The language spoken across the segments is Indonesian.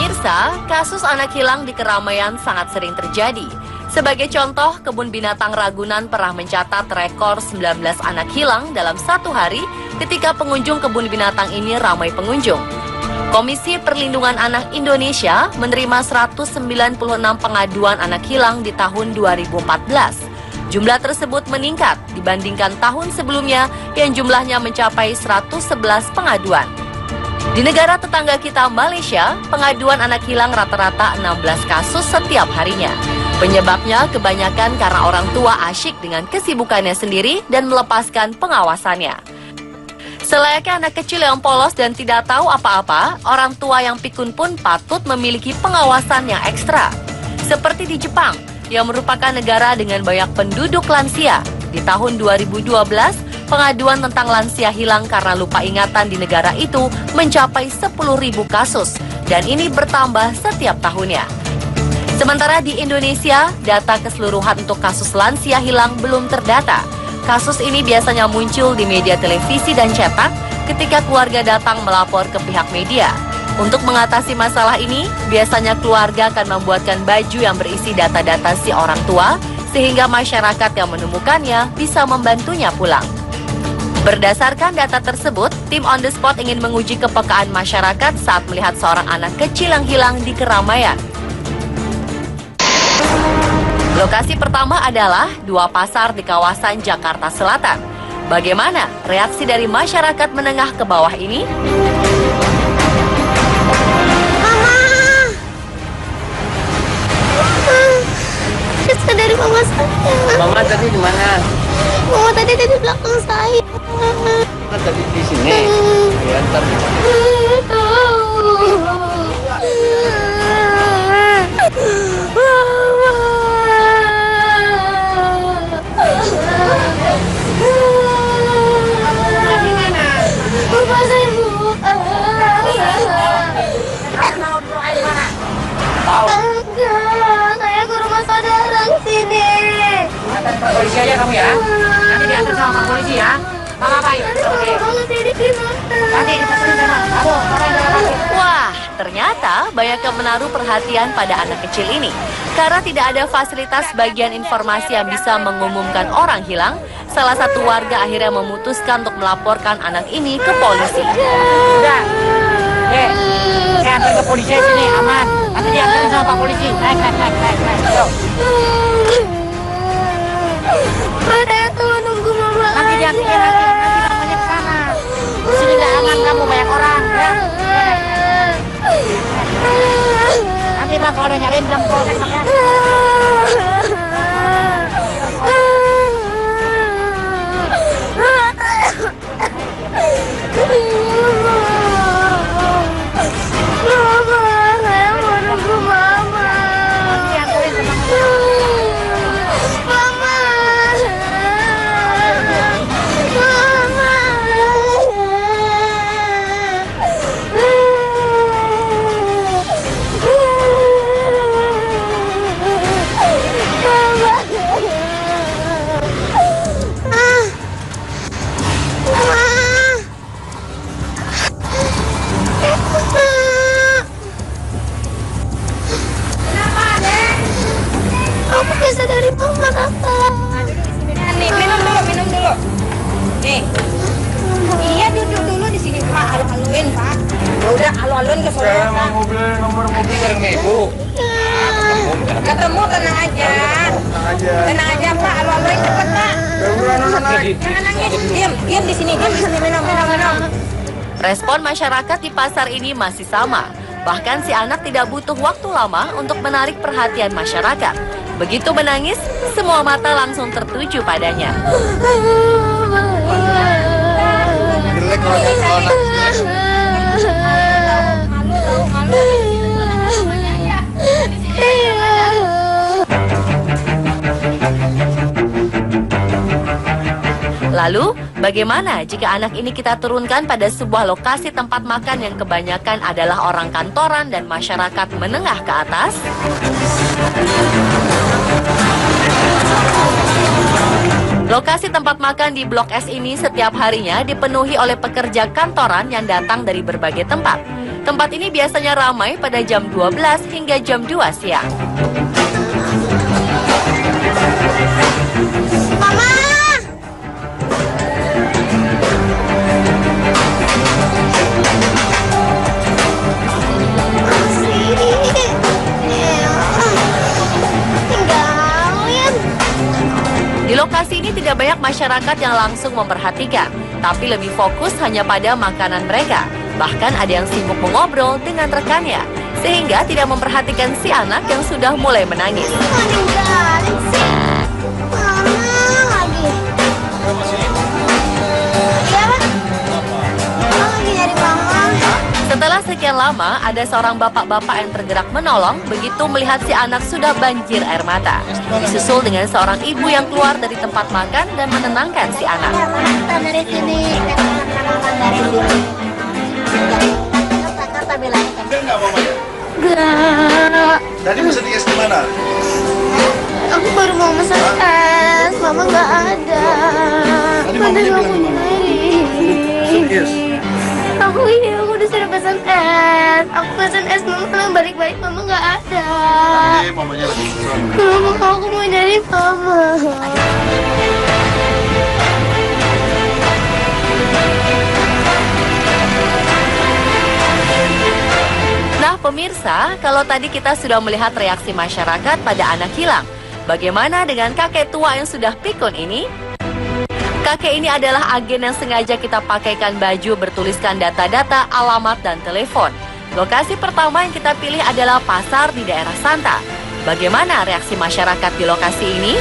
Pemirsa, kasus anak hilang di keramaian sangat sering terjadi. Sebagai contoh, Kebun Binatang Ragunan pernah mencatat rekor 19 anak hilang dalam satu hari ketika pengunjung kebun binatang ini ramai pengunjung. Komisi Perlindungan Anak Indonesia menerima 196 pengaduan anak hilang di tahun 2014. Jumlah tersebut meningkat dibandingkan tahun sebelumnya yang jumlahnya mencapai 111 pengaduan. Di negara tetangga kita Malaysia, pengaduan anak hilang rata-rata 16 kasus setiap harinya. Penyebabnya kebanyakan karena orang tua asyik dengan kesibukannya sendiri dan melepaskan pengawasannya. Selayaknya anak kecil yang polos dan tidak tahu apa-apa, orang tua yang pikun pun patut memiliki pengawasan yang ekstra. Seperti di Jepang, yang merupakan negara dengan banyak penduduk lansia. Di tahun 2012, pengaduan tentang lansia hilang karena lupa ingatan di negara itu mencapai 10.000 kasus, dan ini bertambah setiap tahunnya. Sementara di Indonesia, data keseluruhan untuk kasus lansia hilang belum terdata. Kasus ini biasanya muncul di media televisi dan cetak ketika keluarga datang melapor ke pihak media. Untuk mengatasi masalah ini, biasanya keluarga akan membuatkan baju yang berisi data-data si orang tua, sehingga masyarakat yang menemukannya bisa membantunya pulang. Berdasarkan data tersebut, tim On The Spot ingin menguji kepekaan masyarakat saat melihat seorang anak kecil yang hilang di keramaian. Lokasi pertama adalah dua pasar di kawasan Jakarta Selatan. Bagaimana reaksi dari masyarakat menengah ke bawah ini? Mama, dari mama saya. Mama tadi di mana? Mama tadi di belakang saya. Mama tadi di sini. Ya, ntar di mana? Polisi aja kamu ya, nanti diantar sama Pak Polisi ya. Mama apa yuk? Nanti dipesenin sama kamu. Wah, ternyata banyak yang menaruh perhatian pada anak kecil ini. Karena tidak ada fasilitas bagian informasi yang bisa mengumumkan orang hilang, salah satu warga akhirnya memutuskan untuk melaporkan anak ini ke polisi. Udah, saya antar ke polisi sini, aman. Nanti diantarin sama Pak Polisi. Naik. Yuk. Saya tuh nunggu mama. Nanti diantarin nanti mamanya ke sana. Di sini nggak aman kamu, banyak orang ya. Nanti Pak kalau udah nyariin bilang polsek ya. Minum dulu. Nih. Iya, duduk dulu di sini, Pak. Alu-aluin, Pak. Udah alu-aluin ke sana. Saya mau mobil nomor mobil bareng Ibu. Ketemu tenang aja. Tenang aja, Pak. Alu-aluin cepet, Pak. Jangan nangis. Diam di sini. Minum. Respon masyarakat di pasar ini masih sama. Bahkan si anak tidak butuh waktu lama untuk menarik perhatian masyarakat. Begitu menangis, semua mata langsung tertuju padanya. Jelek kalau nangis. Lalu, bagaimana jika anak ini kita turunkan pada sebuah lokasi tempat makan yang kebanyakan adalah orang kantoran dan masyarakat menengah ke atas? Lokasi tempat makan di Blok S ini setiap harinya dipenuhi oleh pekerja kantoran yang datang dari berbagai tempat. Tempat ini biasanya ramai pada jam 12 hingga jam 2 siang. Mama! Di lokasi ini tidak banyak masyarakat yang langsung memperhatikan, tapi lebih fokus hanya pada makanan mereka. Bahkan ada yang sibuk mengobrol dengan rekannya, sehingga tidak memperhatikan si anak yang sudah mulai menangis. Ninggalin sih. Mama lagi. Iya, Pak? Mama lagi nyari mama. Setelah sekian lama, ada seorang bapak-bapak yang tergerak menolong begitu melihat si anak sudah banjir air mata. Disusul dengan seorang ibu yang keluar dari tempat makan dan menenangkan si anak. Kita dari sini. Dari sini. Kata bilangnya kan. Enggak. Tadi pesen es di mana? Aku baru mau pesan es. Mama nggak ada. Tadi mamanya bilang di mana? Pesen es. Aku udah sudah pesan es. Aku pesan es, mama bilang balik-balik, mama nggak ada. Mamanya lagi susah. Mama, aku mau nyari mama. Nah pemirsa, kalau tadi kita sudah melihat reaksi masyarakat pada anak hilang, bagaimana dengan kakek tua yang sudah pikun ini? Kakek ini adalah agen yang sengaja kita pakaikan baju bertuliskan data-data, alamat, dan telepon. Lokasi pertama yang kita pilih adalah pasar di daerah Santa. Bagaimana reaksi masyarakat di lokasi ini?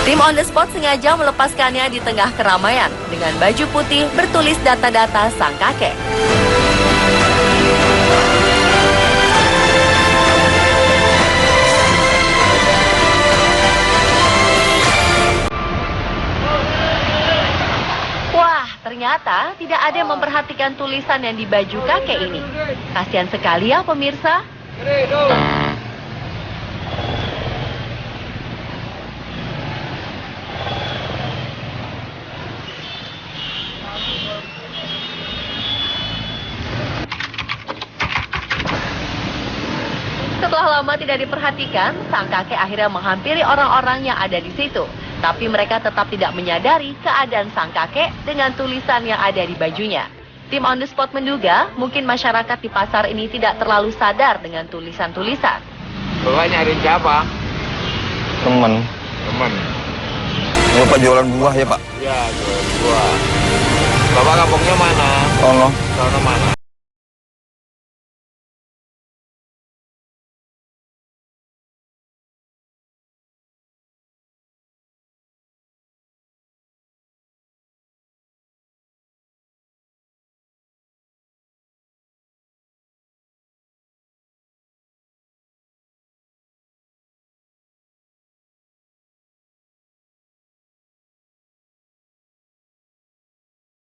Tim on the spot sengaja melepaskannya di tengah keramaian dengan baju putih bertulis data-data sang kakek. Wah, ternyata tidak ada yang memperhatikan tulisan yang di baju kakek ini. Kasihan sekali ya pemirsa. Setelah lama tidak diperhatikan, sang kakek akhirnya menghampiri orang-orang yang ada di situ. Tapi mereka tetap tidak menyadari keadaan sang kakek dengan tulisan yang ada di bajunya. Tim on the spot menduga mungkin masyarakat di pasar ini tidak terlalu sadar dengan tulisan-tulisan. Bapak nyari siapa? Teman. Teman. Bapak jualan buah ya Pak? Ya, jual buah. Bapak kampungnya mana? Sono. Sono mana?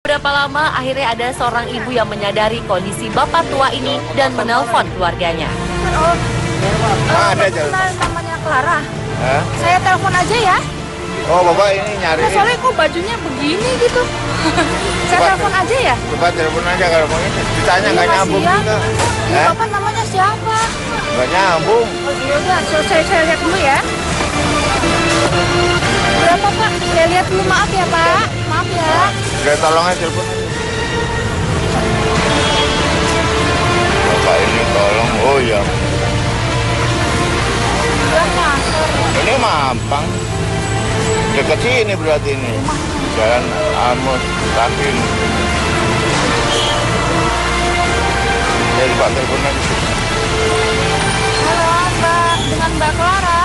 Berapa lama akhirnya ada seorang ibu yang menyadari kondisi bapak tua ini dan menelpon keluarganya. Ada aja. Namanya Clara. Hah? Saya telepon aja ya. Oh, Bapak ini nyari. Nah, soalnya kok bajunya begini gitu. Saya telepon aja ya. Bapak telepon aja kalau mau ini. Ditanya nggak nyambung Kasihan. juga. Ini Hah? Bapak namanya siapa? Nggak nyambung. Oh, yaudah, saya lihat dulu ya. Berapa Pak? Saya lihat dulu, maaf ya Pak. Maaf ya. Udah tolong aja telepon. Bapak ini tolong. Oh iya. Berapa? Ini Mampang. Dekat sini berarti ini. Jalan Amos Takin. Jadi Pak telepon aja. Halo Mbak, dengan Mbak Clara.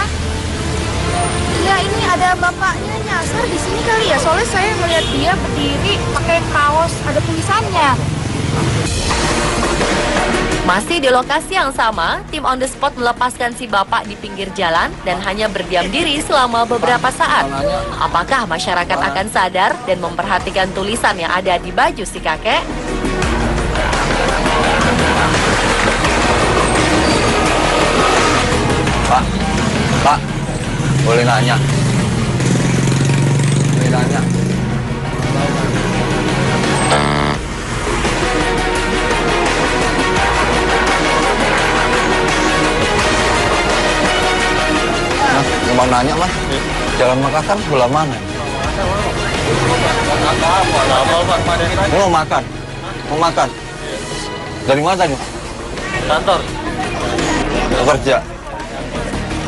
Iya, ini ada bapaknya nyasar di sini kali ya. Soalnya saya melihat dia berdiri pakai kaos ada tulisannya. Masih di lokasi yang sama, tim on the spot melepaskan si bapak di pinggir jalan dan hanya berdiam diri selama beberapa saat. Apakah masyarakat akan sadar dan memperhatikan tulisan yang ada di baju si kakek? Pak, boleh nanya? Boleh nanya? nanya mas, Jalan Makassar sebelah mana? Ini mau makan, mau makan. Dari mana nih? Kantor. Kerja.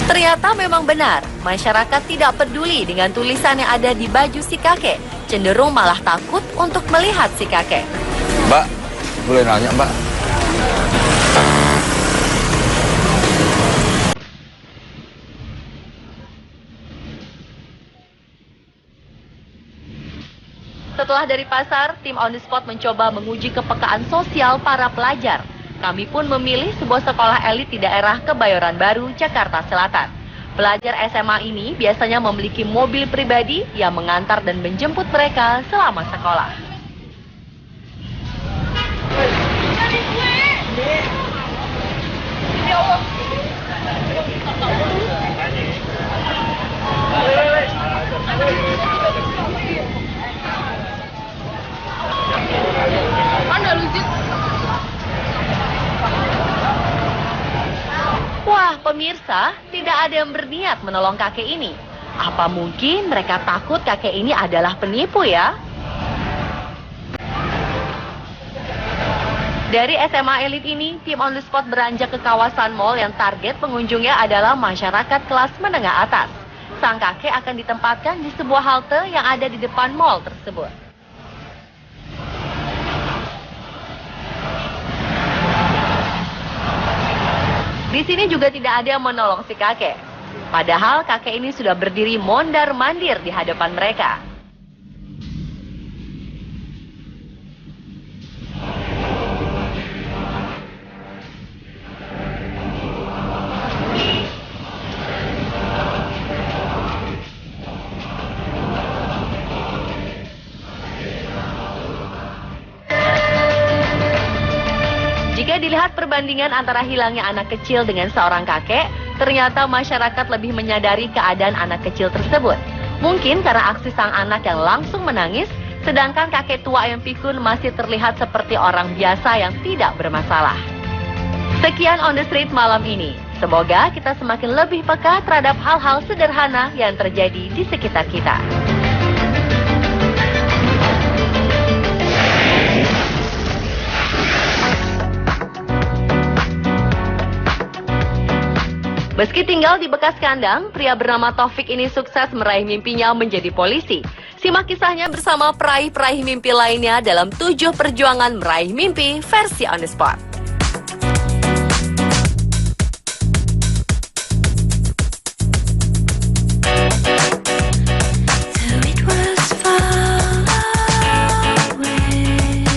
Ternyata memang benar, masyarakat tidak peduli dengan tulisan yang ada di baju si kakek. Cenderung malah takut untuk melihat si kakek. Mbak, boleh nanya mbak? Setelah dari pasar, tim On The Spot mencoba menguji kepekaan sosial para pelajar. Kami pun memilih sebuah sekolah elit di daerah Kebayoran Baru, Jakarta Selatan. Pelajar SMA ini biasanya memiliki mobil pribadi yang mengantar dan menjemput mereka selama sekolah. Wah, pemirsa, tidak ada yang berniat menolong kakek ini. Apa mungkin mereka takut kakek ini adalah penipu ya? Dari SMA elit ini, tim On The Spot beranjak ke kawasan mal yang target pengunjungnya adalah masyarakat kelas menengah atas. Sang kakek akan ditempatkan di sebuah halte yang ada di depan mal tersebut. Di sini juga tidak ada yang menolong si kakek. Padahal kakek ini sudah berdiri mondar-mandir di hadapan mereka. Jika dilihat perbandingan antara hilangnya anak kecil dengan seorang kakek, ternyata masyarakat lebih menyadari keadaan anak kecil tersebut. Mungkin karena aksi sang anak yang langsung menangis, sedangkan kakek tua yang pikun masih terlihat seperti orang biasa yang tidak bermasalah. Sekian On The Street malam ini. Semoga kita semakin lebih peka terhadap hal-hal sederhana yang terjadi di sekitar kita. Meski tinggal di bekas kandang, pria bernama Taufik ini sukses meraih mimpinya menjadi polisi. Simak kisahnya bersama peraih-peraih mimpi lainnya dalam 7 perjuangan meraih mimpi versi On The Spot.